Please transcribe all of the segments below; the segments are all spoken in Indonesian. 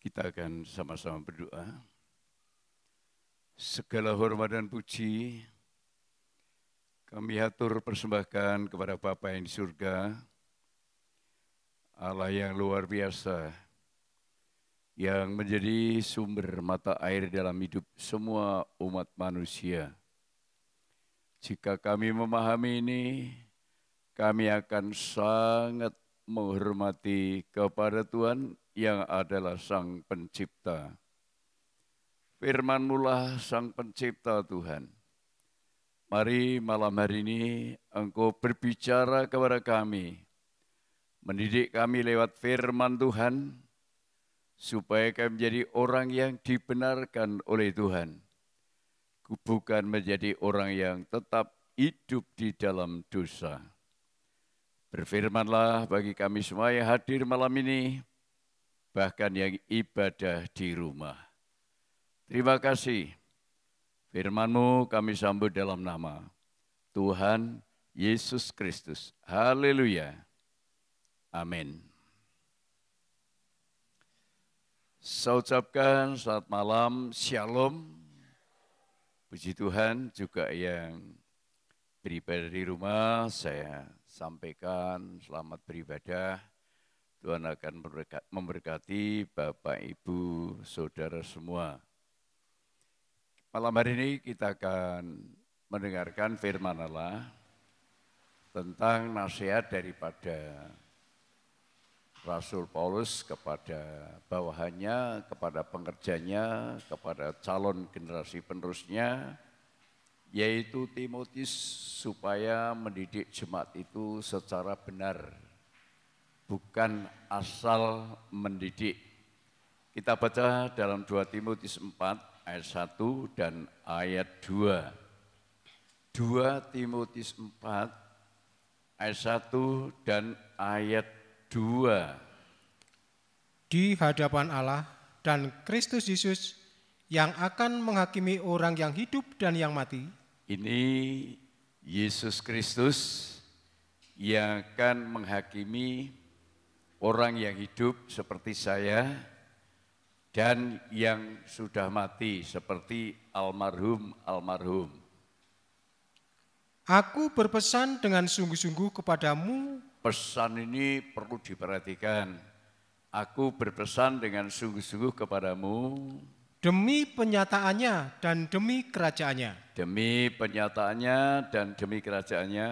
Kita akan sama-sama berdoa. Segala hormat dan puji kami hatur persembahkan kepada Bapa yang di surga, Allah yang luar biasa, yang menjadi sumber mata air dalam hidup semua umat manusia. Jika kami memahami ini, kami akan sangat menghormati kepada Tuhan yang adalah Sang Pencipta. Firman-Mu lah Sang Pencipta Tuhan. Mari malam hari ini Engkau berbicara kepada kami, mendidik kami lewat firman Tuhan, supaya kami menjadi orang yang dibenarkan oleh Tuhan. Bukan menjadi orang yang tetap hidup di dalam dosa. Berfirmanlah bagi kami semua yang hadir malam ini, bahkan yang ibadah di rumah. Terima kasih. Firman-Mu kami sambut dalam nama Tuhan Yesus Kristus. Haleluya. Amin. Saya ucapkan selamat malam, shalom. Puji Tuhan, juga yang beribadah di rumah, saya sampaikan selamat beribadah. Tuhan akan memberkati Bapak, Ibu, Saudara semua. Malam hari ini kita akan mendengarkan firman Allah tentang nasihat daripada Rasul Paulus kepada bawahannya, kepada pengerjanya, kepada calon generasi penerusnya, yaitu Timotius, supaya mendidik jemaat itu secara benar, bukan asal mendidik. Kita baca dalam 2 Timotius 4 ayat 1 dan ayat 2. 2 Timotius 4 ayat 1 dan ayat 2. Di hadapan Allah dan Kristus Yesus yang akan menghakimi orang yang hidup dan yang mati. Ini Yesus Kristus yang akan menghakimi orang yang hidup seperti saya dan yang sudah mati seperti almarhum. Aku berpesan dengan sungguh-sungguh kepadamu. Pesan ini perlu diperhatikan. Aku berpesan dengan sungguh-sungguh kepadamu. Demi penyataannya dan demi kerajaannya. Demi penyataannya dan demi kerajaannya.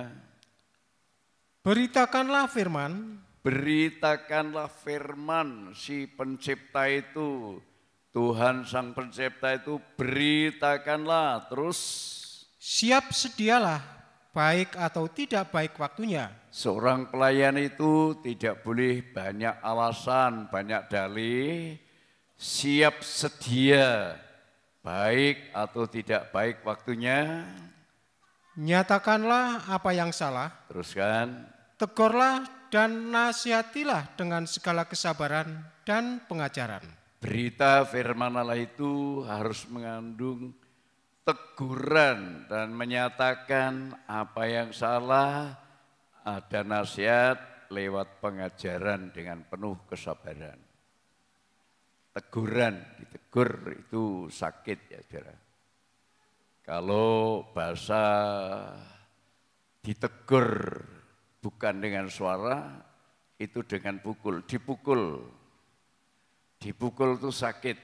Beritakanlah firman. Beritakanlah firman si pencipta itu. Tuhan Sang Pencipta itu beritakanlah terus. Siap sedialah, baik atau tidak baik waktunya. Seorang pelayan itu tidak boleh banyak alasan, banyak dalih. Siap sedia, baik atau tidak baik waktunya. Nyatakanlah apa yang salah. Teruskan. Tegurlah dan nasihatilah dengan segala kesabaran dan pengajaran. Berita firman Allah itu harus mengandung teguran dan menyatakan apa yang salah, ada nasihat lewat pengajaran dengan penuh kesabaran. Teguran, ditegur itu sakit ya saudara. Kalau bahasa ditegur bukan dengan suara, itu dengan pukul, dipukul. Dipukul itu sakit,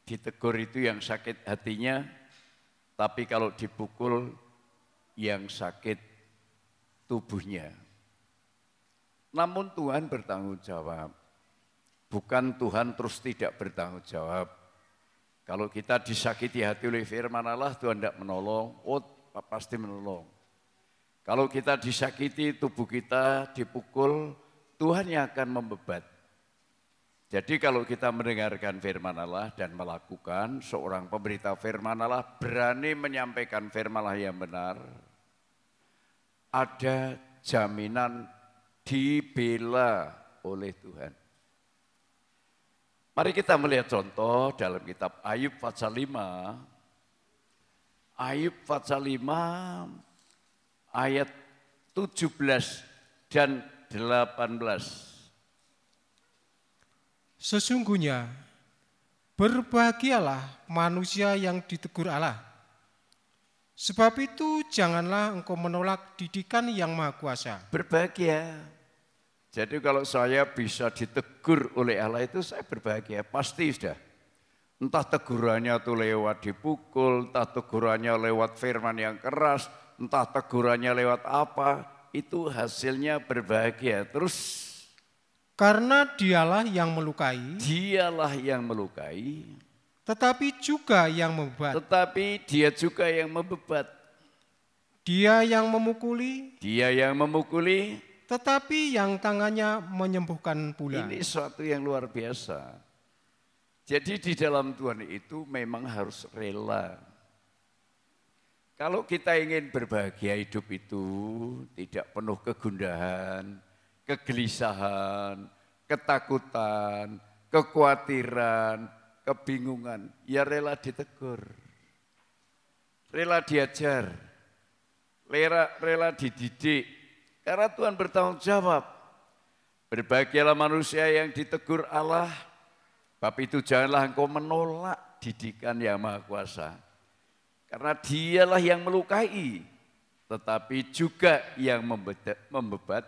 ditegur itu yang sakit hatinya, tapi kalau dipukul yang sakit tubuhnya. Namun Tuhan bertanggung jawab, bukan Tuhan terus tidak bertanggung jawab. Kalau kita disakiti hati oleh firman Allah, Tuhan tidak menolong, pasti menolong. Kalau kita disakiti tubuh kita, dipukul, Tuhan yang akan membebat. Jadi kalau kita mendengarkan firman Allah dan melakukan, seorang pemberita firman Allah berani menyampaikan firman Allah yang benar, ada jaminan dibela oleh Tuhan. Mari kita melihat contoh dalam kitab Ayub pasal 5. Ayub pasal 5 ayat 17 dan 18. Sesungguhnya Berbahagialah manusia yang ditegur Allah. Sebab itu janganlah engkau menolak didikan yang Maha Kuasa. Berbahagia. Jadi kalau saya bisa ditegur oleh Allah itu saya berbahagia, pasti sudah. Entah tegurannya itu lewat dipukul, entah tegurannya lewat firman yang keras, entah tegurannya lewat apa, itu hasilnya berbahagia. Terus Karena dialah yang melukai, tetapi juga yang membebat. Tetapi dia juga yang membebat. Dia yang memukuli, tetapi yang tangannya menyembuhkan pula. Ini suatu yang luar biasa. Jadi di dalam Tuhan itu memang harus rela. Kalau kita ingin berbahagia hidup itu tidak penuh kegundahan, kegelisahan, ketakutan, kekhawatiran, kebingungan, ya rela ditegur, rela diajar, rela dididik, karena Tuhan bertanggung jawab. Berbahagialah manusia yang ditegur Allah, bab itu janganlah engkau menolak didikan yang Maha Kuasa. Karena dialah yang melukai, tetapi juga yang membebat.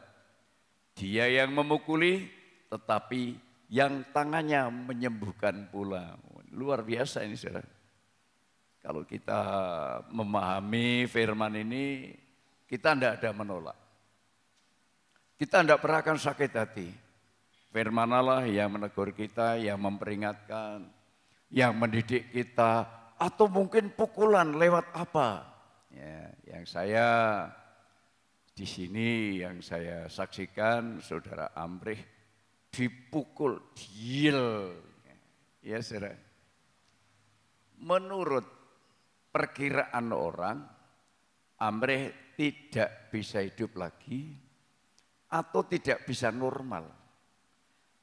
Dia yang memukuli, tetapi yang tangannya menyembuhkan pula. Luar biasa ini saudara. Kalau kita memahami firman ini, kita tidak ada menolak. Kita tidak pernah akan sakit hati. Firman Allah yang menegur kita, yang memperingatkan, yang mendidik kita, atau mungkin pukulan lewat apa. Ya, yang saya di sini yang saya saksikan saudara Amrih dipukul, diel. Ya saudara. Menurut perkiraan orang, Amrih tidak bisa hidup lagi atau tidak bisa normal.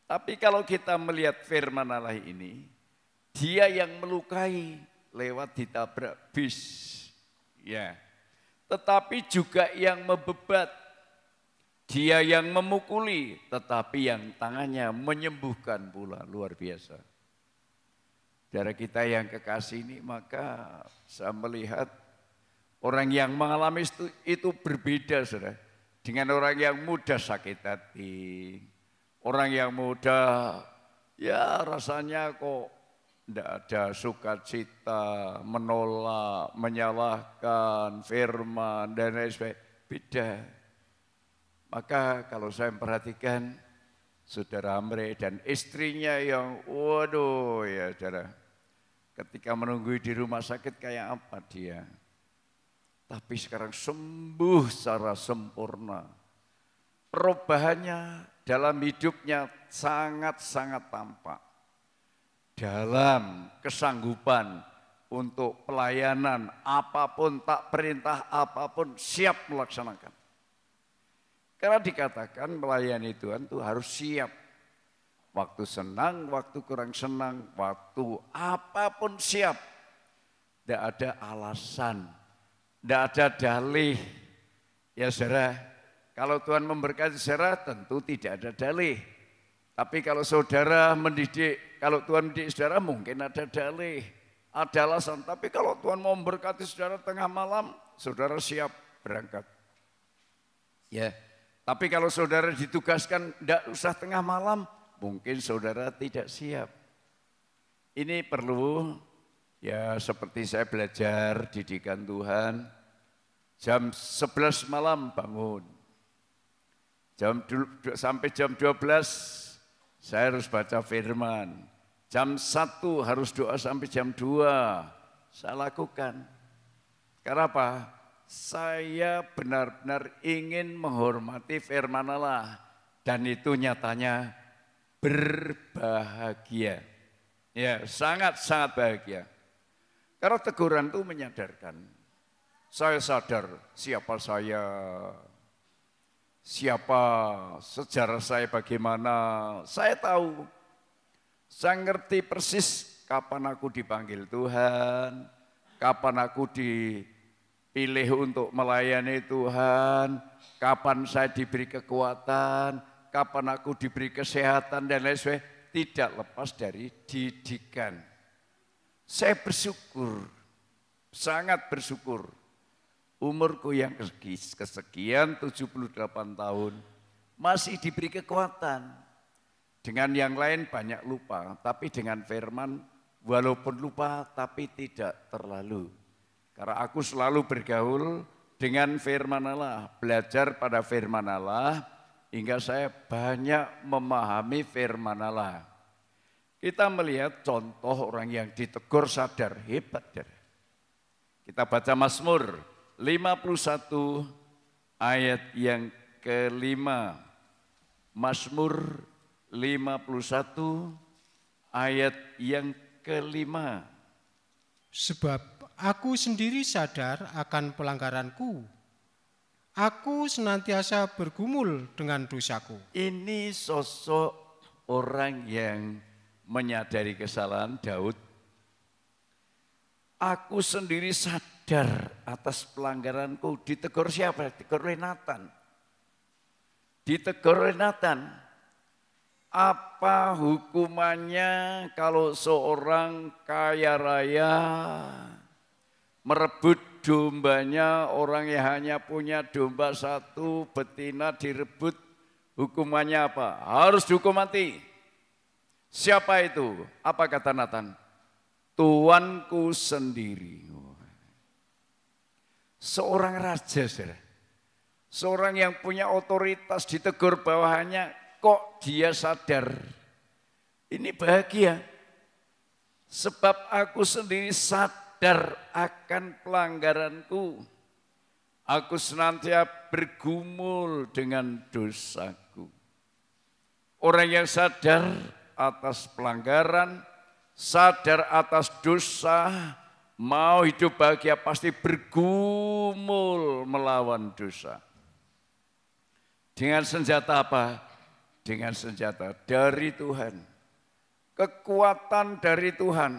Tapi kalau kita melihat firman Allah ini, dia yang melukai lewat ditabrak bis. Ya. Tetapi juga yang membebat, dia yang memukuli, tetapi yang tangannya menyembuhkan pula. Luar biasa. Saudara kita yang kekasih ini, maka saya melihat orang yang mengalami itu berbeda, saudara, dengan orang yang mudah sakit hati. Orang yang mudah, ya rasanya kok tidak ada sukacita, menolak, menyalahkan firman, dan lain sebagainya. Beda. Maka kalau saya perhatikan, saudara Amrih dan istrinya yang, waduh ya saudara, ketika menunggu di rumah sakit kayak apa dia. Tapi sekarang sembuh secara sempurna. Perubahannya dalam hidupnya sangat-sangat tampak. Dalam kesanggupan untuk pelayanan apapun, tak perintah apapun, siap melaksanakan. Karena dikatakan melayani Tuhan itu harus siap. Waktu senang, waktu kurang senang, waktu apapun siap. Tidak ada alasan, tidak ada dalih. Ya saudara, kalau Tuhan memberkati saudara tentu tidak ada dalih. Tapi kalau saudara mendidik, kalau Tuhan mendidik saudara mungkin ada dalih, ada alasan. Tapi kalau Tuhan mau memberkati saudara tengah malam, saudara siap berangkat. Ya, tapi kalau saudara ditugaskan tidak usah tengah malam, mungkin saudara tidak siap. Ini perlu, ya seperti saya belajar didikan Tuhan, jam 11 malam bangun. Sampai jam 12 saya harus baca firman. Jam 1 harus doa sampai jam 2. Saya lakukan. Karena apa? Saya benar-benar ingin menghormati firman Allah. Dan itu nyatanya berbahagia. Ya, sangat-sangat bahagia. Karena teguran itu menyadarkan. Saya sadar siapa saya. Siapa, sejarah saya bagaimana, saya tahu. Saya ngerti persis kapan aku dipanggil Tuhan, kapan aku dipilih untuk melayani Tuhan, kapan saya diberi kekuatan, kapan aku diberi kesehatan dan lain sebagainya. Tidak lepas dari didikan. Saya bersyukur, sangat bersyukur. Umurku yang kesekian 78 tahun masih diberi kekuatan. Dengan yang lain banyak lupa, tapi dengan firman walaupun lupa tapi tidak terlalu. Karena aku selalu bergaul dengan firman Allah, belajar pada firman Allah, hingga saya banyak memahami firman Allah. Kita melihat contoh orang yang ditegur sadar, hebat. Kita baca Mazmur 51 ayat yang kelima. Mazmur 51 ayat yang kelima. Sebab aku sendiri sadar akan pelanggaranku. Aku senantiasa bergumul dengan dosaku. Ini sosok orang yang menyadari kesalahan Daud. Aku sendiri sadar atas pelanggaranku. Ditegur siapa? Ditegur oleh Natan. Ditegur oleh Natan. Apa hukumannya kalau seorang kaya raya merebut dombanya, orang yang hanya punya domba satu, betina direbut, hukumannya apa? Harus dihukum mati. Siapa itu? Apa kata Natan? Tuanku sendiri. Seorang raja, seorang yang punya otoritas ditegur bawahannya, kok dia sadar? Ini bahagia. Sebab aku sendiri sadar akan pelanggaranku. Aku senantiasa bergumul dengan dosaku. Orang yang sadar atas pelanggaran, sadar atas dosa, mau hidup bahagia pasti bergumul melawan dosa. Dengan senjata apa? Dengan senjata dari Tuhan. Kekuatan dari Tuhan.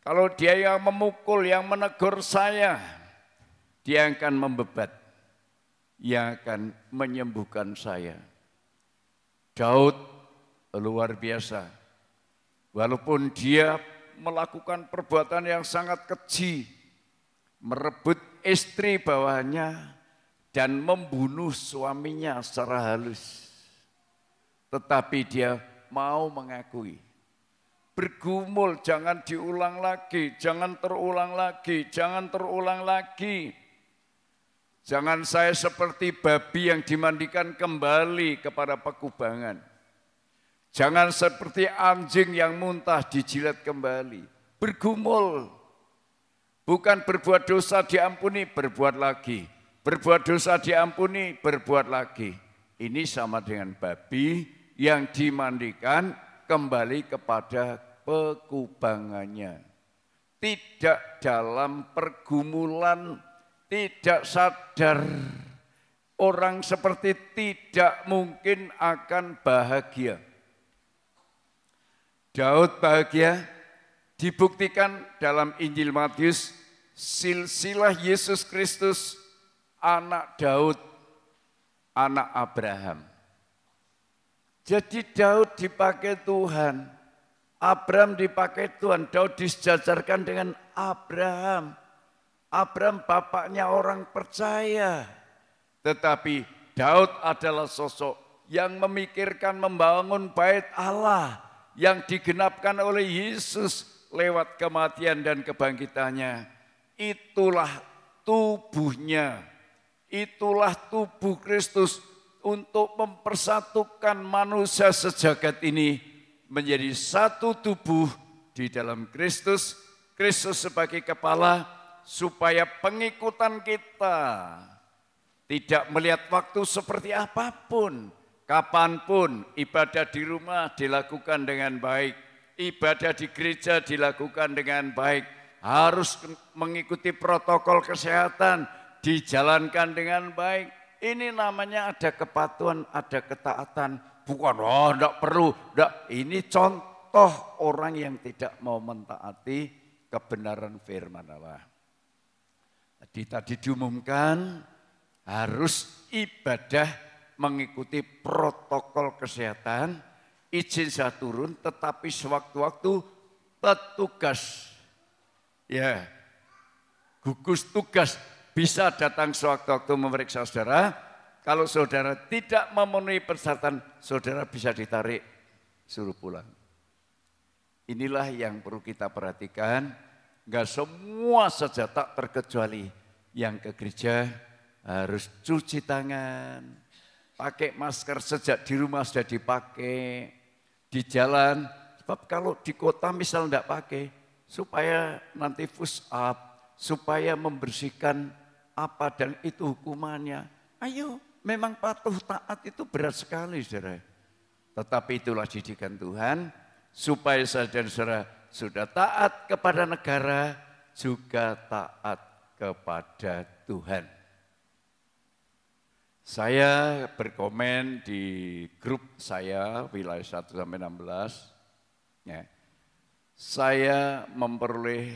Kalau dia yang memukul, yang menegur saya, dia akan membebat, yang akan menyembuhkan saya. Daud luar biasa. Walaupun dia melakukan perbuatan yang sangat keji, merebut istri bawahannya dan membunuh suaminya secara halus. Tetapi dia mau mengakui. Bergumul, jangan diulang lagi, jangan terulang lagi, jangan terulang lagi. Jangan saya seperti babi yang dimandikan kembali kepada pekubangan. Jangan seperti anjing yang muntah dijilat kembali. Bergumul. Bukan berbuat dosa diampuni, berbuat lagi. Berbuat dosa diampuni, berbuat lagi. Ini sama dengan babi yang dimandikan kembali kepada pekubangannya. Tidak dalam pergumulan, tidak sadar. Orang seperti tidak mungkin akan bahagia. Daud bahagia dibuktikan dalam Injil Matius, silsilah Yesus Kristus, anak Daud, anak Abraham. Jadi Daud dipakai Tuhan, Abraham dipakai Tuhan, Daud disejajarkan dengan Abraham. Abraham bapaknya orang percaya. Tetapi Daud adalah sosok yang memikirkan membangun bait Allah yang digenapkan oleh Yesus lewat kematian dan kebangkitannya. Itulah tubuhnya, itulah tubuh Kristus untuk mempersatukan manusia sejagat ini menjadi satu tubuh di dalam Kristus, Kristus sebagai kepala, supaya pengikutan kita tidak melihat waktu seperti apapun, kapanpun ibadah di rumah dilakukan dengan baik, ibadah di gereja dilakukan dengan baik, harus mengikuti protokol kesehatan, dijalankan dengan baik. Ini namanya ada kepatuhan, ada ketaatan. Bukan, enggak perlu. Enggak. Ini contoh orang yang tidak mau mentaati kebenaran firman Allah. Tadi diumumkan harus ibadah mengikuti protokol kesehatan. Izin saya turun, tetapi sewaktu-waktu petugas Ya, gugus tugas bisa datang sewaktu-waktu memeriksa saudara. Kalau saudara tidak memenuhi persyaratan, saudara bisa ditarik, suruh pulang. Inilah yang perlu kita perhatikan. Enggak semua saja, tak terkecuali yang ke gereja harus cuci tangan, pakai masker sejak di rumah sudah dipakai, di jalan. Sebab kalau di kota misal enggak pakai, supaya nanti push up, supaya membersihkan apa dan itu hukumannya. Ayo, memang patuh taat itu berat sekali saudara. Tetapi itulah didikan Tuhan, supaya saya dan saudara sudah taat kepada negara, juga taat kepada Tuhan. Saya berkomen di grup saya, wilayah 1-16, ya. Saya memperoleh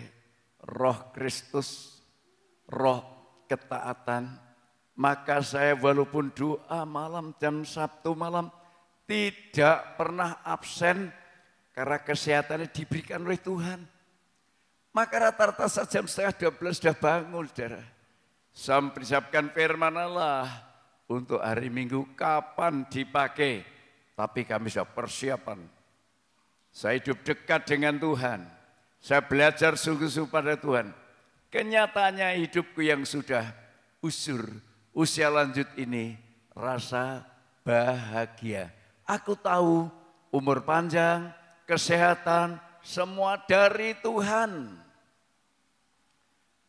roh Kristus, roh ketaatan, maka saya walaupun doa malam jam Sabtu malam, tidak pernah absen, karena kesehatannya diberikan oleh Tuhan. Maka rata-rata saat jam 11:30 sudah bangun, saudara. Saya mempersiapkan firman Allah untuk hari Minggu kapan dipakai. Tapi kami sudah persiapan. Saya hidup dekat dengan Tuhan. Saya belajar sungguh-sungguh pada Tuhan. Kenyataannya hidupku yang sudah usia lanjut ini rasa bahagia. Aku tahu umur panjang, kesehatan, semua dari Tuhan.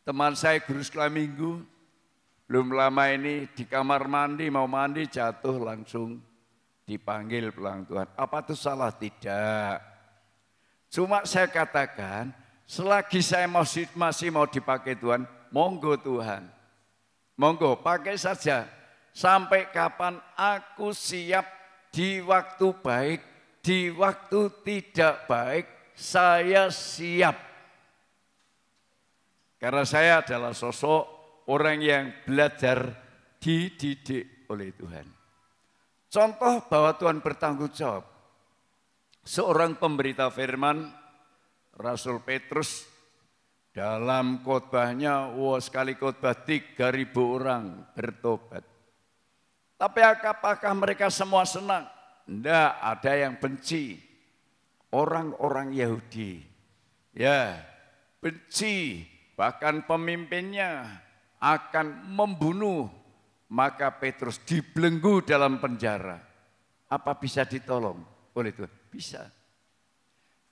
Teman saya guru sekolah minggu, belum lama ini di kamar mandi, mau mandi jatuh langsung dipanggil pulang Tuhan. Apa itu salah? Tidak. Cuma saya katakan, selagi saya masih mau dipakai Tuhan, monggo Tuhan. Monggo, pakai saja. Sampai kapan aku siap di waktu baik, di waktu tidak baik, saya siap. Karena saya adalah sosok orang yang belajar dididik oleh Tuhan. Contoh bahwa Tuhan bertanggung jawab. Seorang pemberita firman, Rasul Petrus, dalam khotbahnya, sekali khotbah 3.000 orang bertobat. Tapi apakah mereka semua senang? Tidak, ada yang benci. Orang-orang Yahudi, ya benci, bahkan pemimpinnya akan membunuh. Maka Petrus dibelenggu dalam penjara. Apa bisa ditolong oleh Tuhan? Bisa.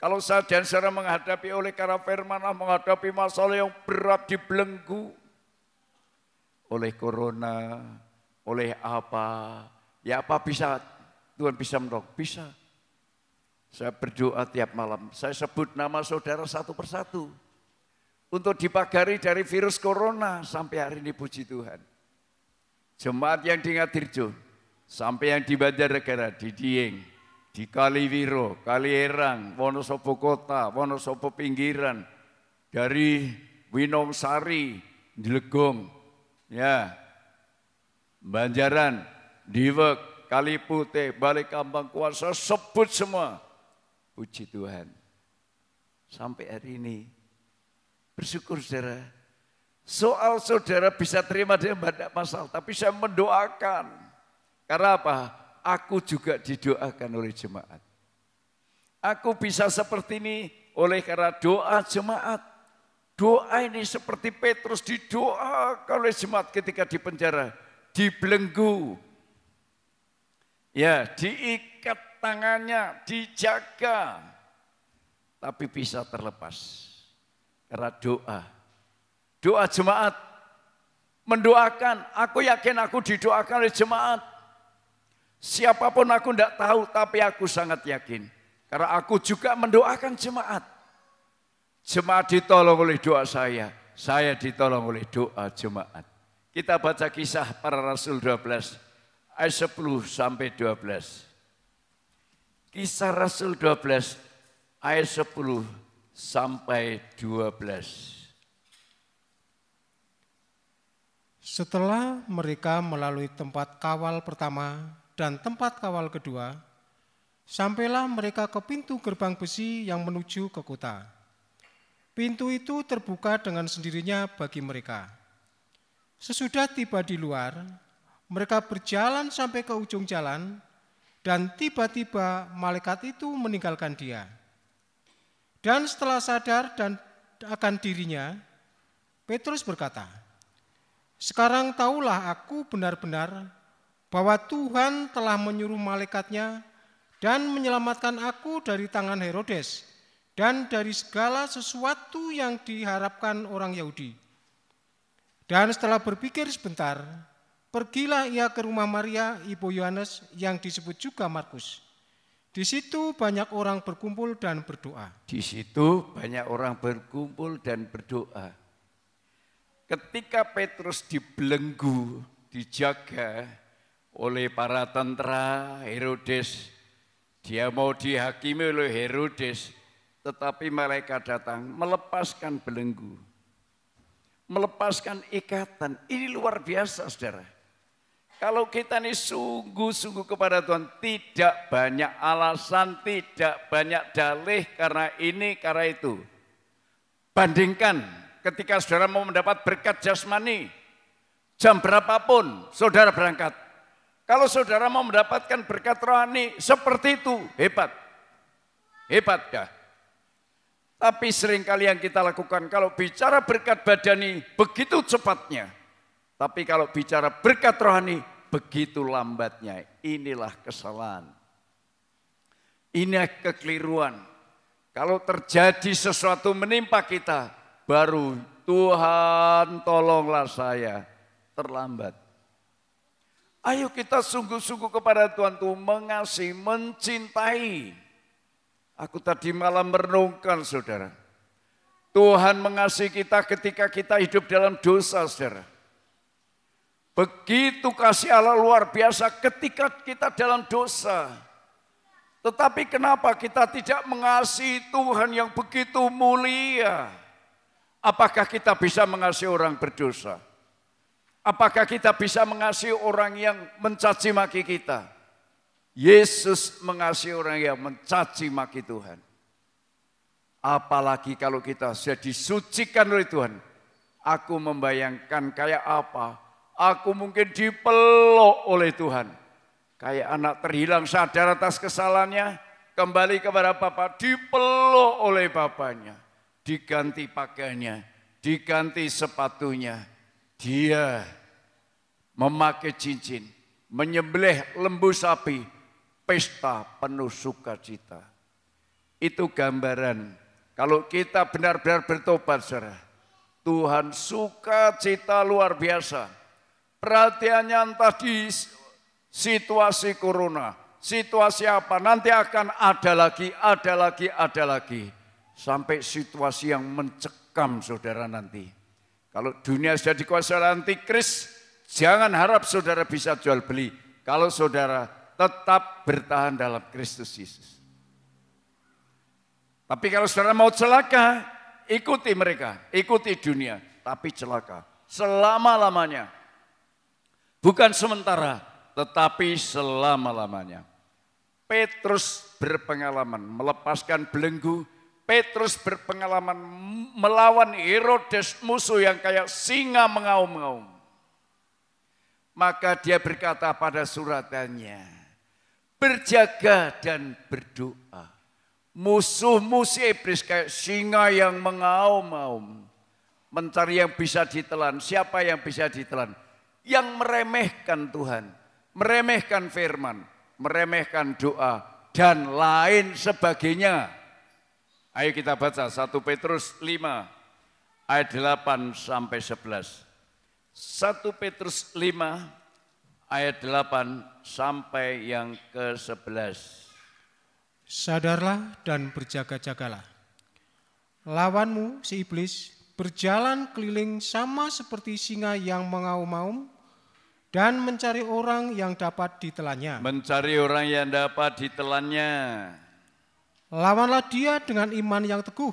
Kalau saya dan saudara menghadapi oleh karena firman Allah, menghadapi masalah yang berat, dibelenggu oleh corona, oleh apa, ya apa bisa Tuhan bisa menolong? Bisa. Saya berdoa tiap malam, saya sebut nama saudara satu persatu untuk dipagari dari virus corona sampai hari ini, puji Tuhan. Jemaat yang di Ngatirjo, sampai yang di Banjarnegara, di Dieng, di Kaliwiro, Kalierang, Wonosobo Kota, Wonosobo Pinggiran, dari Winongsari, Dilegong, ya, Banjaran, Diwek, Kalipute, Balikampang, Kuasa, sebut semua. Puji Tuhan. Sampai hari ini, bersyukur saudara. Soal saudara bisa terima dia tidak masalah, tapi saya mendoakan. Karena apa? Aku juga didoakan oleh jemaat. Aku bisa seperti ini oleh karena doa jemaat. Doa ini seperti Petrus didoakan oleh jemaat ketika di penjara, dibelenggu. Ya, diikat tangannya, dijaga. Tapi bisa terlepas. Karena doa. Doa jemaat mendoakan. Aku yakin aku didoakan oleh jemaat. Siapapun aku tidak tahu, tapi aku sangat yakin. Karena aku juga mendoakan jemaat. Jemaat ditolong oleh doa saya ditolong oleh doa jemaat. Kita baca Kisah Para Rasul 12, ayat 10 sampai 12. Kisah Rasul 12, ayat 10 sampai 12. Setelah mereka melalui tempat kawal pertama dan tempat kawal kedua, sampailah mereka ke pintu gerbang besi yang menuju ke kota. pintu itu terbuka dengan sendirinya bagi mereka. Sesudah tiba di luar, mereka berjalan sampai ke ujung jalan, dan tiba-tiba malaikat itu meninggalkan dia. Dan setelah sadar dan akan dirinya, Petrus berkata, "Sekarang tahulah aku benar-benar bahwa Tuhan telah menyuruh malaikatnya dan menyelamatkan aku dari tangan Herodes dan dari segala sesuatu yang diharapkan orang Yahudi." Dan setelah berpikir sebentar, pergilah ia ke rumah Maria, ibu Yohanes yang disebut juga Markus. Di situ banyak orang berkumpul dan berdoa. Di situ banyak orang berkumpul dan berdoa. Ketika Petrus dibelenggu, dijaga oleh para tentara Herodes, dia mau dihakimi oleh Herodes, tetapi malaikat datang melepaskan belenggu, melepaskan ikatan. Ini luar biasa, saudara. Kalau kita ini sungguh-sungguh kepada Tuhan, tidak banyak alasan, tidak banyak dalih karena ini, karena itu. Bandingkan ketika saudara mau mendapat berkat jasmani, jam berapapun saudara berangkat. Kalau saudara mau mendapatkan berkat rohani seperti itu, hebat. Hebat ya. Tapi seringkali yang kita lakukan, kalau bicara berkat badani, begitu cepatnya. Tapi kalau bicara berkat rohani, begitu lambatnya. Inilah kesalahan. Ini kekeliruan. Kalau terjadi sesuatu menimpa kita, baru Tuhan tolonglah saya, terlambat. Ayo kita sungguh-sungguh kepada Tuhan tuh mengasihi, mencintai. Aku tadi malam merenungkan, saudara. Tuhan mengasihi kita ketika kita hidup dalam dosa, saudara. Begitu kasih Allah luar biasa ketika kita dalam dosa. Tetapi kenapa kita tidak mengasihi Tuhan yang begitu mulia? Apakah kita bisa mengasihi orang berdosa? Apakah kita bisa mengasihi orang yang mencaci maki kita? Yesus mengasihi orang yang mencaci maki Tuhan. Apalagi kalau kita sudah disucikan oleh Tuhan. Aku membayangkan kayak apa? Aku mungkin dipeluk oleh Tuhan. Kayak anak terhilang sadar atas kesalahannya. Kembali kepada Bapa, dipeluk oleh Bapaknya. Diganti pakaiannya, diganti sepatunya. Dia memakai cincin, menyembelih lembu sapi, pesta penuh sukacita. Itu gambaran kalau kita benar-benar bertobat, saudara. Tuhan sukacita luar biasa. Perhatiannya entah di situasi corona, situasi apa, nanti akan ada lagi, ada lagi, ada lagi. Sampai situasi yang mencekam, saudara, nanti. Kalau dunia sudah dikuasai oleh antikris, jangan harap saudara bisa jual beli. Kalau saudara tetap bertahan dalam Kristus Yesus. Tapi kalau saudara mau celaka, ikuti mereka, ikuti dunia. Tapi celaka selama-lamanya. Bukan sementara, tetapi selama-lamanya. Petrus berpengalaman melepaskan belenggu. Petrus berpengalaman melawan Herodes, musuh yang kayak singa mengaum-ngaum. Maka dia berkata pada suratannya, berjaga dan berdoa. Musuh-musuh iblis kayak singa yang mengaum-ngaum. Mencari yang bisa ditelan. Siapa yang bisa ditelan? Yang meremehkan Tuhan, meremehkan firman, meremehkan doa, dan lain sebagainya. Ayo kita baca 1 Petrus 5 ayat 8 sampai 11. 1 Petrus 5 ayat 8 sampai yang ke-11. Sadarlah dan berjaga-jagalah. Lawanmu si iblis berjalan keliling sama seperti singa yang mengaum-ngaum dan mencari orang yang dapat ditelannya. Mencari orang yang dapat ditelannya. Lawanlah dia dengan iman yang teguh,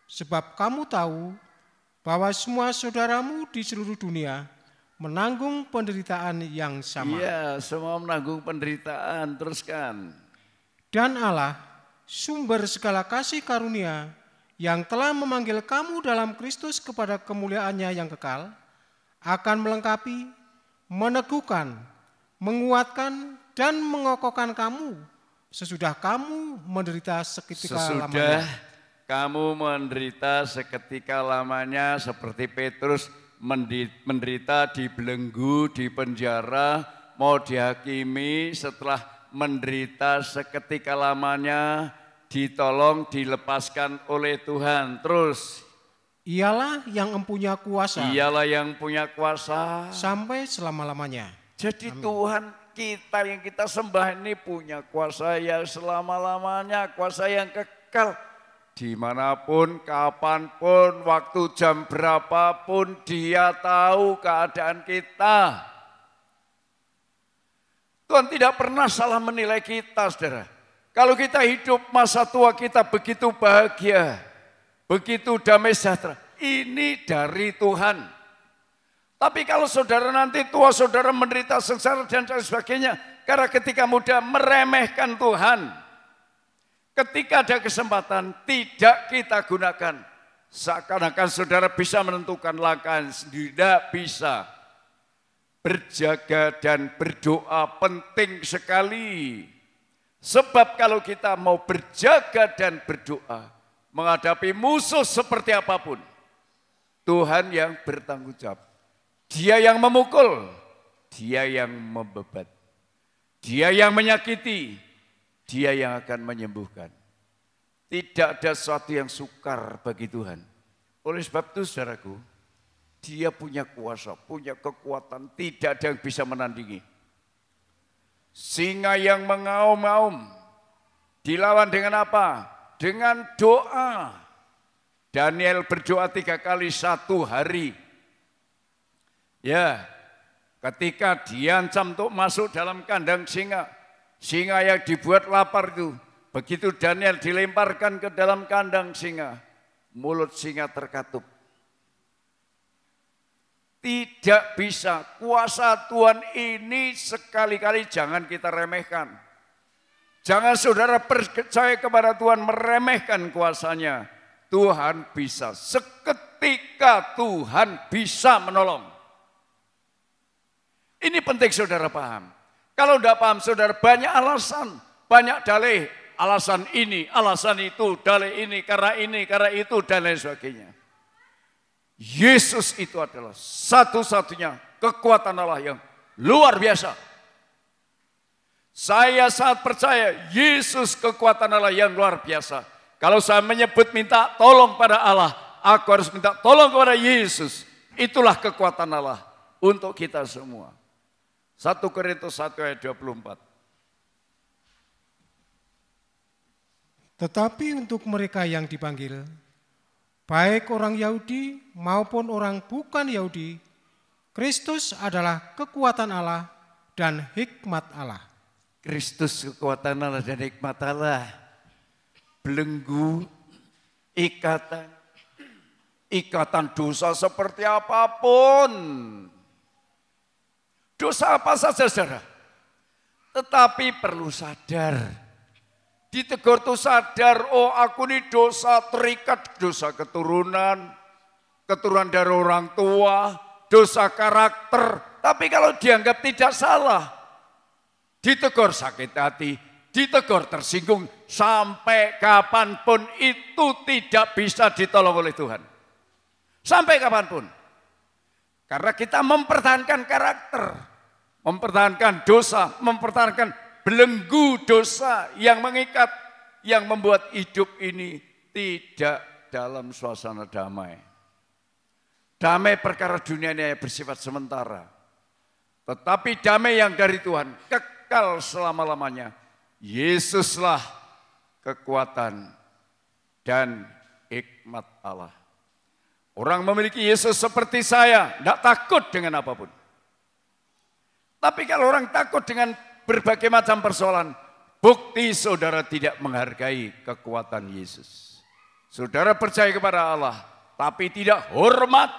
sebab kamu tahu bahwa semua saudaramu di seluruh dunia menanggung penderitaan yang sama. Iya, semua menanggung penderitaan, teruskan. Dan Allah, sumber segala kasih karunia, yang telah memanggil kamu dalam Kristus kepada kemuliaannya yang kekal, akan melengkapi, meneguhkan, menguatkan, dan mengokohkan kamu sesudah kamu menderita seketika lamanya. Kamu menderita seketika lamanya, seperti Petrus menderita dibelenggu, di penjara, mau dihakimi, setelah menderita seketika lamanya, ditolong, dilepaskan oleh Tuhan. Terus, Ialah yang mempunyai kuasa. Ialah yang punya kuasa Sampai selama-lamanya. Jadi Amin. Tuhan kita yang kita sembah ini punya kuasa yang selama-lamanya, kuasa yang kekal. Dimanapun, kapanpun, waktu jam berapapun, Dia tahu keadaan kita. Tuhan tidak pernah salah menilai kita, saudara. Kalau kita hidup masa tua kita begitu bahagia, begitu damai sejahtera, ini dari Tuhan. Tapi kalau saudara nanti tua, saudara menderita sengsara dan sebagainya, karena ketika muda meremehkan Tuhan, ketika ada kesempatan tidak kita gunakan, seakan-akan saudara bisa menentukan langkah sendiri. Tidak bisa. Berjaga dan berdoa penting sekali. Sebab kalau kita mau berjaga dan berdoa, menghadapi musuh seperti apapun, Tuhan yang bertanggung jawab. Dia yang memukul, Dia yang membebat, Dia yang menyakiti, Dia yang akan menyembuhkan. Tidak ada sesuatu yang sukar bagi Tuhan. Oleh sebab itu saudaraku, Dia punya kuasa, punya kekuatan, tidak ada yang bisa menandingi. Singa yang mengaum-ngaum dilawan dengan apa? Dengan doa. Daniel berdoa 3 kali 1 hari. Ya, ketika diancam untuk masuk dalam kandang singa, singa yang dibuat lapar itu, begitu Daniel dilemparkan ke dalam kandang singa, mulut singa terkatup. Tidak bisa, kuasa Tuhan ini sekali-kali jangan kita remehkan. Jangan saudara percaya kepada Tuhan meremehkan kuasanya. Tuhan bisa, seketika Tuhan bisa menolong. Ini penting saudara paham. Kalau tidak paham saudara banyak alasan, banyak dalih. Alasan ini, alasan itu, dalih ini, karena itu, dan lain sebagainya. Yesus itu adalah satu-satunya kekuatan Allah yang luar biasa. Saya sangat percaya Yesus kekuatan Allah yang luar biasa. Kalau saya menyebut minta tolong pada Allah, aku harus minta tolong kepada Yesus. Itulah kekuatan Allah untuk kita semua. 1 Korintus 1 ayat 24. Tetapi untuk mereka yang dipanggil, baik orang Yahudi maupun orang bukan Yahudi, Kristus adalah kekuatan Allah dan hikmat Allah. Kristus kekuatan Allah dan hikmat Allah. Belenggu, ikatan dosa seperti apapun. Dosa apa saja saudara. Tetapi perlu sadar. Ditegur tuh sadar, oh aku ini dosa terikat, dosa keturunan dari orang tua, dosa karakter. Tapi kalau dianggap tidak salah, ditegur sakit hati, ditegur tersinggung, sampai kapanpun itu tidak bisa ditolong oleh Tuhan. Sampai kapanpun. Karena kita mempertahankan karakter, mempertahankan dosa, mempertahankan belenggu dosa yang mengikat, yang membuat hidup ini tidak dalam suasana damai. Damai perkara dunia ini bersifat sementara. Tetapi damai yang dari Tuhan kekal selama-lamanya. Yesuslah kekuatan dan hikmat Allah. Orang memiliki Yesus seperti saya, tidak takut dengan apapun. Tapi kalau orang takut dengan berbagai macam persoalan, bukti saudara tidak menghargai kekuatan Yesus. Saudara percaya kepada Allah, tapi tidak hormat,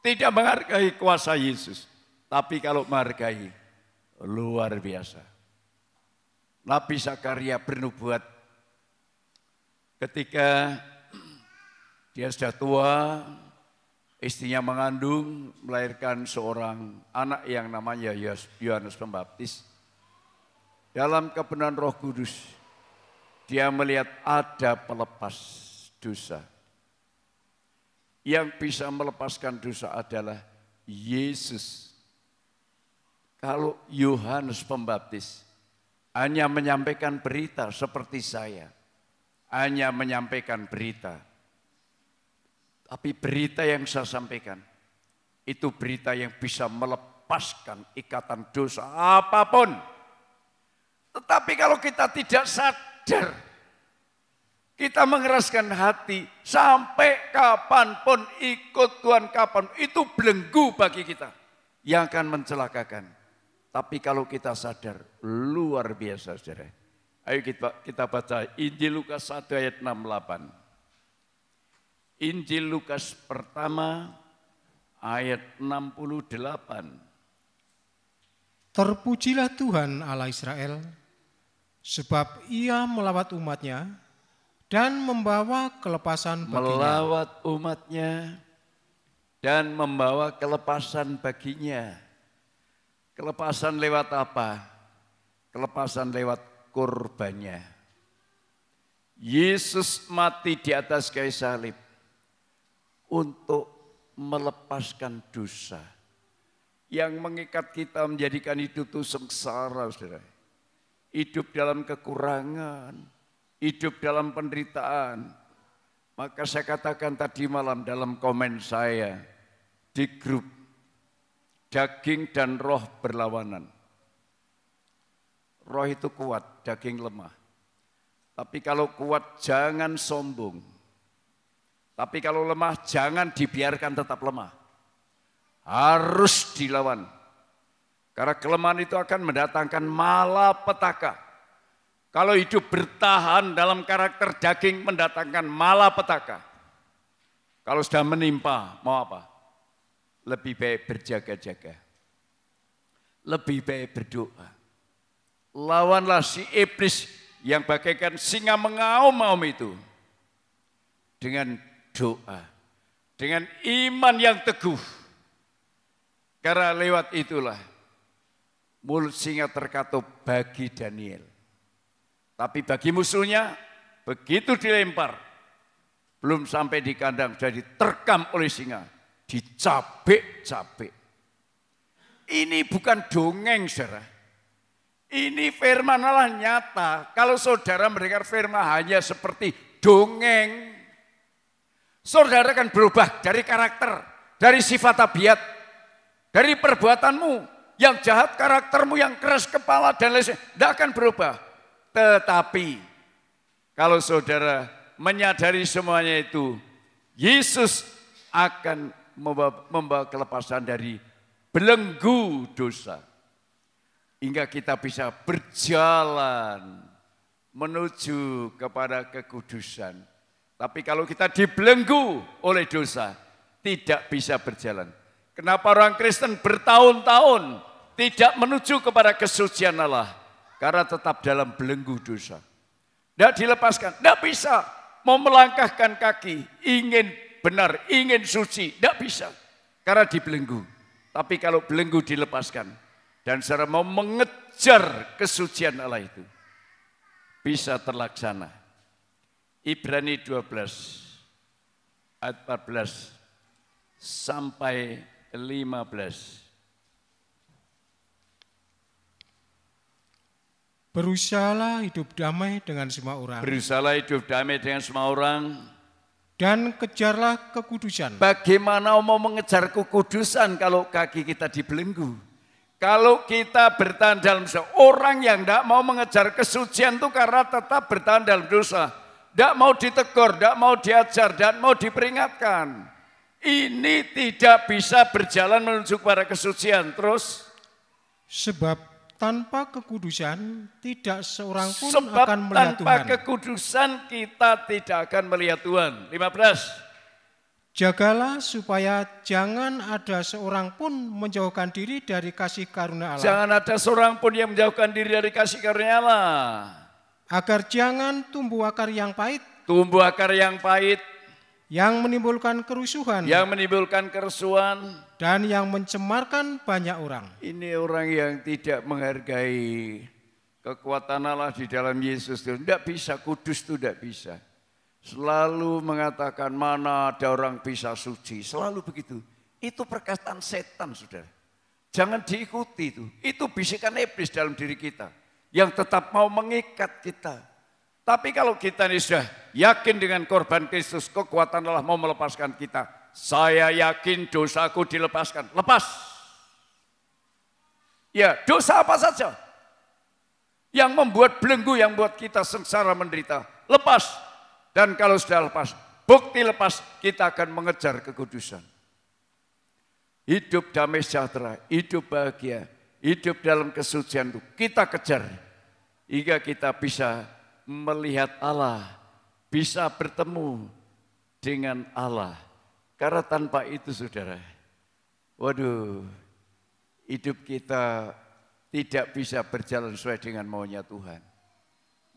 tidak menghargai kuasa Yesus. Tapi kalau menghargai, luar biasa. Nabi Zakaria bernubuat ketika Dia sudah tua, istrinya mengandung, melahirkan seorang anak yang namanya Yohanes Pembaptis. Dalam kebenaran Roh Kudus, dia melihat ada pelepas dosa. Yang bisa melepaskan dosa adalah Yesus. Kalau Yohanes Pembaptis hanya menyampaikan berita seperti saya, hanya menyampaikan berita. Tapi berita yang saya sampaikan, itu berita yang bisa melepaskan ikatan dosa apapun. Tetapi kalau kita tidak sadar, kita mengeraskan hati, sampai kapanpun ikut Tuhan kapan, itu belenggu bagi kita yang akan mencelakakan. Tapi kalau kita sadar, luar biasa saudara. Ayo kita baca Injil Lukas 1 ayat 68. Injil Lukas pertama ayat 68. Terpujilah Tuhan Allah Israel, sebab ia melawat umatnya dan membawa kelepasan baginya. Melawat umatnya dan membawa kelepasan baginya. Kelepasan lewat apa? Kelepasan lewat kurbannya. Yesus mati di atas kayu salib untuk melepaskan dosa yang mengikat kita, menjadikan hidup itu sengsara, saudara. Hidup dalam kekurangan, hidup dalam penderitaan. Maka saya katakan tadi malam dalam komen saya di grup, daging dan roh berlawanan. Roh itu kuat, daging lemah. Tapi kalau kuat jangan sombong. Tapi kalau lemah jangan dibiarkan tetap lemah. Harus dilawan. Karena kelemahan itu akan mendatangkan malapetaka. Kalau hidup bertahan dalam karakter daging mendatangkan malapetaka. Kalau sudah menimpa, mau apa? Lebih baik berjaga-jaga. Lebih baik berdoa. Lawanlah si iblis yang bagaikan singa mengaum-ngaum itu. Dengan doa. Dengan iman yang teguh. Karena lewat itulah mulut singa terkatup bagi Daniel. Tapi bagi musuhnya, begitu dilempar, belum sampai di kandang, sudah diterkam oleh singa. Dicabik-cabik. Ini bukan dongeng, saudara. Ini firman Allah nyata. Kalau saudara mendengar firman hanya seperti dongeng, saudara akan berubah dari karakter, dari sifat tabiat, dari perbuatanmu yang jahat, karaktermu yang keras kepala dan lain sebagainya, tidak akan berubah. Tetapi kalau saudara menyadari semuanya itu, Yesus akan membawa kelepasan dari belenggu dosa. Hingga kita bisa berjalan menuju kepada kekudusan. Tapi kalau kita dibelenggu oleh dosa, tidak bisa berjalan. Kenapa orang Kristen bertahun-tahun tidak menuju kepada kesucian Allah? Karena tetap dalam belenggu dosa. Tidak dilepaskan, tidak bisa. Mau melangkahkan kaki, ingin benar, ingin suci, tidak bisa. Karena dibelenggu. Tapi kalau belenggu dilepaskan, dan saudara mau mengejar kesucian Allah itu, bisa terlaksana. Ibrani 12, ayat 14 sampai 15. Berusahalah hidup damai dengan semua orang. Berusahalah hidup damai dengan semua orang. Dan kejarlah kekudusan. Bagaimana mau mengejar kekudusan kalau kaki kita dibelenggu? Kalau kita bertahan dalam dosa, orang yang tidak mau mengejar kesucian itu karena tetap bertahan dalam dosa. Tidak mau ditegur, tidak mau diajar, tidak mau diperingatkan. Ini tidak bisa berjalan menuju kepada kesucian. Terus? Sebab tanpa kekudusan tidak seorang pun akan melihat Tuhan. Tanpa kekudusan kita tidak akan melihat Tuhan. 15. Jagalah supaya jangan ada seorang pun menjauhkan diri dari kasih karunia Allah. Jangan ada seorang pun yang menjauhkan diri dari kasih karunia Allah. Agar jangan tumbuh akar yang pahit. Tumbuh akar yang pahit. yang menimbulkan kerusuhan, dan yang mencemarkan banyak orang. Ini orang yang tidak menghargai kekuatan Allah di dalam Yesus. Tidak bisa, kudus itu tidak bisa. Selalu mengatakan mana ada orang bisa suci, selalu begitu. Itu perkataan setan, saudara. Jangan diikuti itu. Itu bisikan iblis dalam diri kita yang tetap mau mengikat kita. Tapi kalau kita ini sudah yakin dengan korban Kristus, kekuatan Allah mau melepaskan kita. Saya yakin dosaku dilepaskan. Lepas. Ya, dosa apa saja yang membuat belenggu, yang membuat kita sengsara menderita. Lepas. Dan kalau sudah lepas, bukti lepas, kita akan mengejar kekudusan. Hidup damai sejahtera, hidup bahagia, hidup dalam kesucian itu kita kejar. Hingga kita bisa melihat Allah, bisa bertemu dengan Allah. Karena tanpa itu, saudara, waduh, hidup kita tidak bisa berjalan sesuai dengan maunya Tuhan.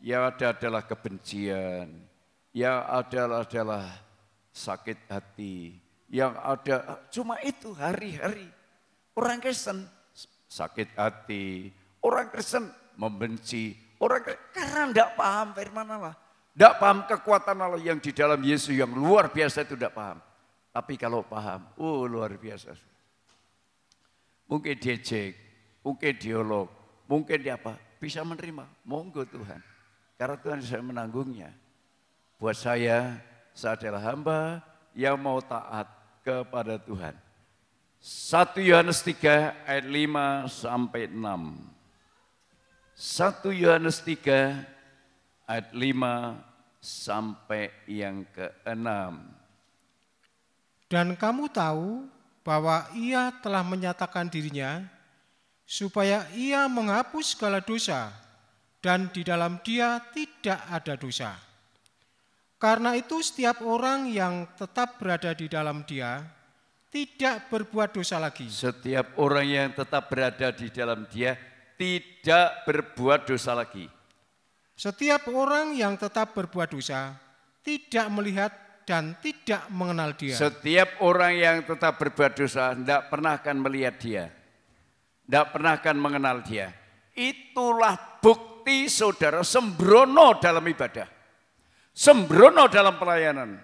Yang ada adalah kebencian, yang adalah sakit hati, yang ada cuma itu hari-hari. Orang Kristen sakit hati, orang Kristen membenci, karena tidak paham firman Allah. Tidak paham kekuatan Allah yang di dalam Yesus yang luar biasa itu tidak paham. Tapi kalau paham, luar biasa. Mungkin diejek, mungkin diolok, mungkin dia apa, bisa menerima. Monggo Tuhan, karena Tuhan saya menanggungnya. Buat saya adalah hamba yang mau taat kepada Tuhan. 1 Yohanes 3 ayat 5 sampai 6. 1 Yohanes 3 ayat 5 sampai yang ke-6. Dan kamu tahu bahwa Ia telah menyatakan dirinya supaya Ia menghapus segala dosa, dan di dalam Dia tidak ada dosa. Karena itu setiap orang yang tetap berada di dalam Dia tidak berbuat dosa lagi. Setiap orang yang tetap berada di dalam Dia tidak berbuat dosa lagi. Setiap orang yang tetap berbuat dosa tidak melihat dan tidak mengenal Dia. Setiap orang yang tetap berbuat dosa tidak pernah akan melihat Dia, tidak pernah akan mengenal Dia. Itulah bukti saudara sembrono dalam ibadah, sembrono dalam pelayanan.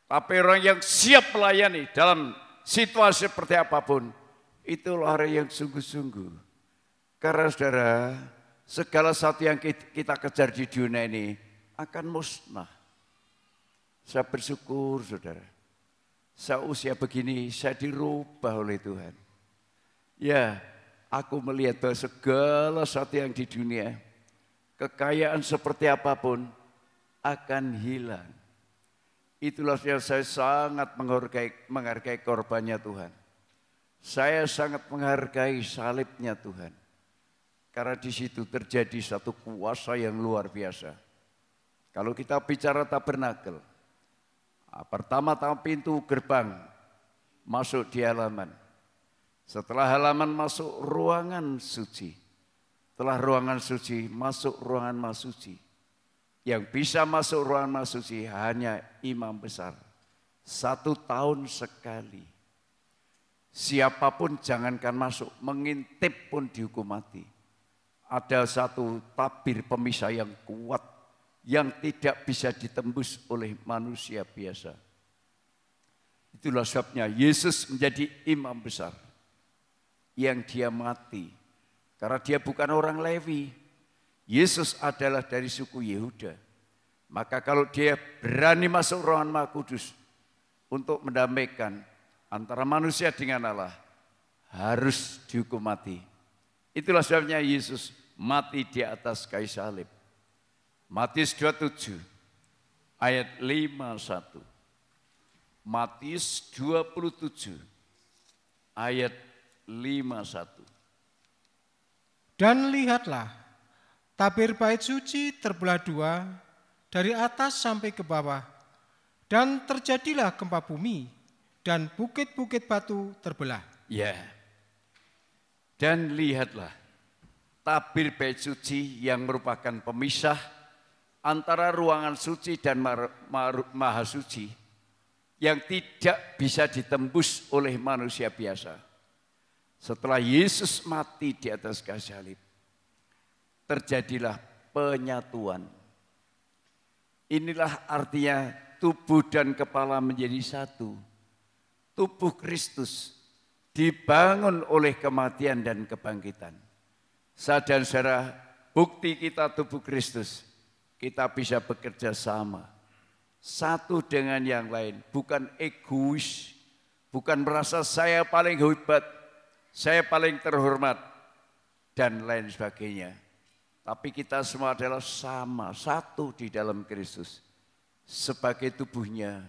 Tapi orang yang siap melayani dalam situasi seperti apapun, itulah orang yang sungguh-sungguh. Karena saudara, segala sesuatu yang kita kejar di dunia ini akan musnah. Saya bersyukur saudara, saya usia begini saya dirubah oleh Tuhan. Ya, aku melihat bahwa segala sesuatu yang di dunia, kekayaan seperti apapun akan hilang. Itulah yang saya sangat menghargai korbannya Tuhan. Saya sangat menghargai salibnya Tuhan. Karena di situ terjadi satu kuasa yang luar biasa. Kalau kita bicara tabernakel, pertama-tama pintu gerbang masuk di halaman. Setelah halaman masuk ruangan suci. Setelah ruangan suci masuk ruangan maha suci. Yang bisa masuk ruangan maha suci hanya imam besar. 1 tahun sekali. Siapapun jangankan masuk, mengintip pun dihukum mati. Ada satu tabir pemisah yang kuat yang tidak bisa ditembus oleh manusia biasa. Itulah sebabnya Yesus menjadi imam besar yang dia mati. Karena dia bukan orang Lewi. Yesus adalah dari suku Yehuda. Maka kalau dia berani masuk ruangan Maha Kudus untuk mendamaikan antara manusia dengan Allah, harus dihukum mati. Itulah sebabnya Yesus mati di atas kayu salib. Matius 27 ayat 51. Matius 27 ayat 51. Dan lihatlah, tabir bait suci terbelah dua dari atas sampai ke bawah, dan terjadilah gempa bumi, dan bukit-bukit batu terbelah. Ya. Dan lihatlah, tabir bait suci yang merupakan pemisah antara ruangan suci dan maha suci yang tidak bisa ditembus oleh manusia biasa. Setelah Yesus mati di atas kayu salib, terjadilah penyatuan. Inilah artinya tubuh dan kepala menjadi satu. Tubuh Kristus dibangun oleh kematian dan kebangkitan. Saudara dan saudara, bukti kita tubuh Kristus, kita bisa bekerja sama. Satu dengan yang lain, bukan egois, bukan merasa saya paling hebat, saya paling terhormat, dan lain sebagainya. Tapi kita semua adalah sama, satu di dalam Kristus. Sebagai tubuhnya,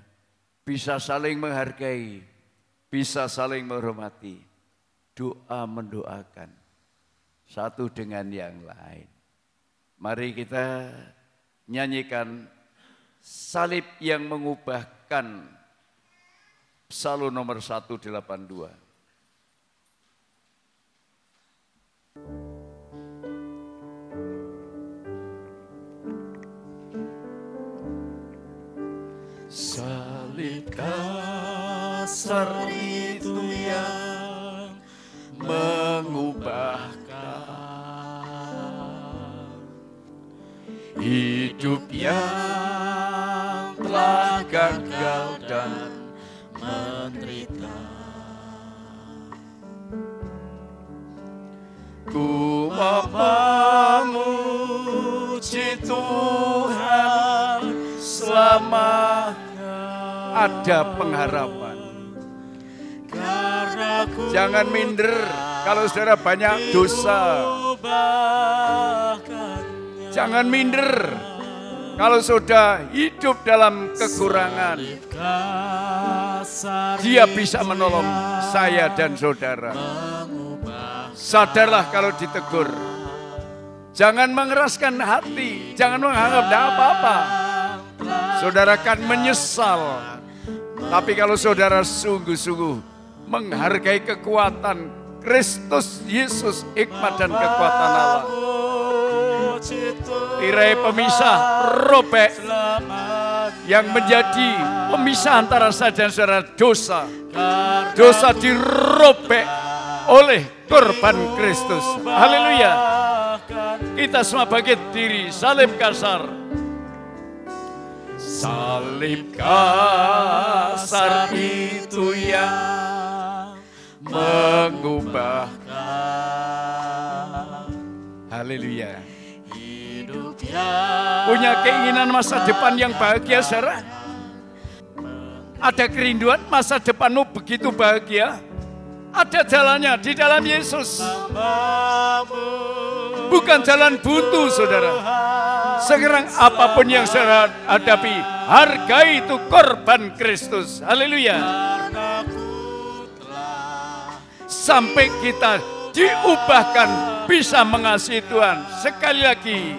bisa saling menghargai, bisa saling menghormati, doa mendoakan, satu dengan yang lain. Mari kita nyanyikan salib yang mengubahkan, Psalm nomor 182. Salib kasar itu yang mengubahkan hidup yang telah gagal dan menderita. Ku memuji Tuhan selamanya. Ada pengharapan. Jangan minder kalau saudara banyak dosa. Jangan minder kalau sudah hidup dalam kekurangan. Dia bisa menolong saya dan saudara. Sadarlah kalau ditegur. Jangan mengeraskan hati, jangan menganggap tidak apa-apa. Saudara akan menyesal. Tapi kalau saudara sungguh-sungguh menghargai kekuatan Kristus Yesus, hikmat dan kekuatan Allah, tirai pemisah robek yang menjadi pemisah antara saya dan saudara, dosa. Dosa dirobek oleh korban Kristus. Haleluya. Kita semua bangkit diri, salib kasar. Salib kasar itu yang mengubahkan. Haleluya. Punya keinginan masa depan yang bahagia, saudara? Ada kerinduan masa depanmu begitu bahagia? Ada jalannya di dalam Yesus. Bukan jalan buntu, saudara. Sekarang apapun yang saudara hadapi, hargai itu korban Kristus. Haleluya. Sampai kita diubahkan bisa mengasihi Tuhan. Sekali lagi.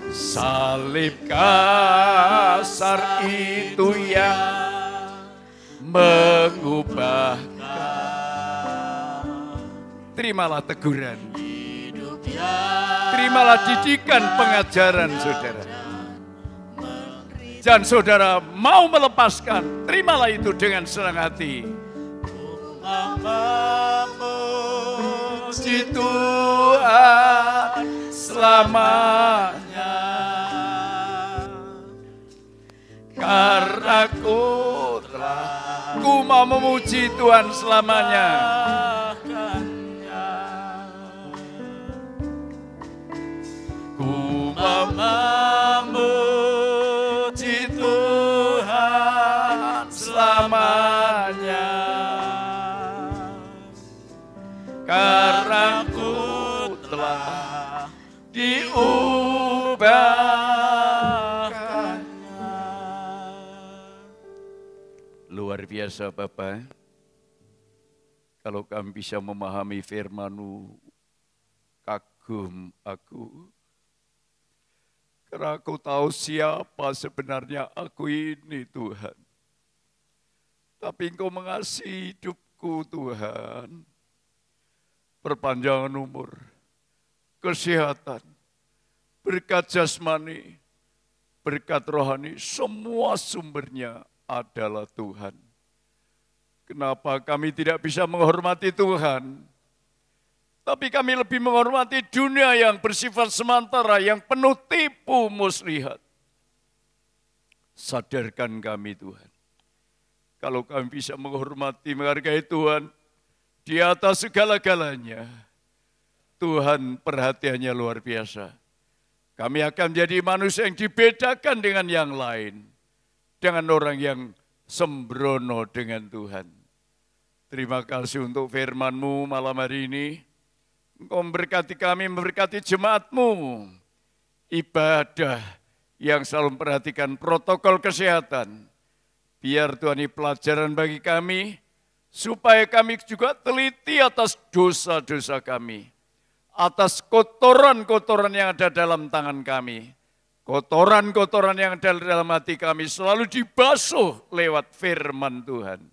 Salib kasar itu yang mengubahkan. Terimalah teguran. Terimalah didikan pengajaran saudara. Dan saudara mau melepaskan, terimalah itu dengan senang hati. Memuji Tuhan selamanya, karena ku mau memuji Tuhan selamanya. Memuji Tuhan selamanya, karena ku telah diubahkannya. Luar biasa Bapak, kalau kami bisa memahami firman-Mu, kagum aku. Karena aku tahu siapa sebenarnya aku ini Tuhan. Tapi Engkau mengasihi hidupku Tuhan. Perpanjangan umur, kesehatan, berkat jasmani, berkat rohani, semua sumbernya adalah Tuhan. Kenapa kami tidak bisa menghormati Tuhan? Tapi kami lebih menghormati dunia yang bersifat sementara, yang penuh tipu muslihat. Sadarkan kami Tuhan. Kalau kami bisa menghormati, menghargai Tuhan, di atas segala-galanya, Tuhan perhatiannya luar biasa. Kami akan menjadi manusia yang dibedakan dengan yang lain. Dengan orang yang sembrono dengan Tuhan. Terima kasih untuk firman-Mu malam hari ini. Engkau memberkati kami, memberkati jemaat-Mu. Ibadah yang selalu memperhatikan protokol kesehatan. Biar Tuhan ini pelajaran bagi kami, supaya kami juga teliti atas dosa-dosa kami. Atas kotoran-kotoran yang ada dalam tangan kami. Kotoran-kotoran yang ada dalam hati kami selalu dibasuh lewat firman Tuhan.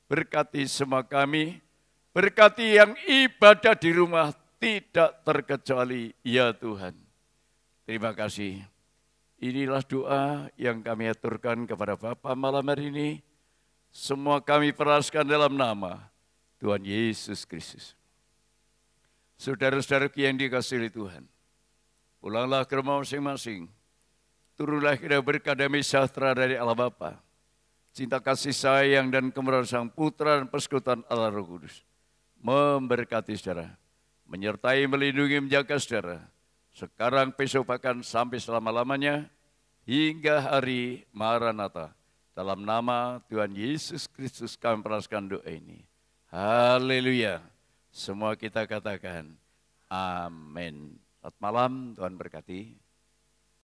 Berkati semua kami, berkati yang ibadah di rumah tidak terkecuali, ya Tuhan. Terima kasih. Inilah doa yang kami aturkan kepada Bapa malam hari ini. Semua kami peraskan dalam nama Tuhan Yesus Kristus. Saudara-saudara yang dikasihi Tuhan, pulanglah ke rumah masing-masing. Turunlah kira berkat damai sejahtera dari Allah Bapa, cinta kasih sayang dan kemurahan Sang Putra dan persekutuan Allah Roh Kudus memberkati saudara, menyertai, melindungi, menjaga saudara, sekarang, besok, bahkan sampai selama-lamanya, hingga hari Maranatha. Dalam nama Tuhan Yesus Kristus kami peraskan doa ini. Haleluya. Semua kita katakan, amin. Selamat malam, Tuhan berkati.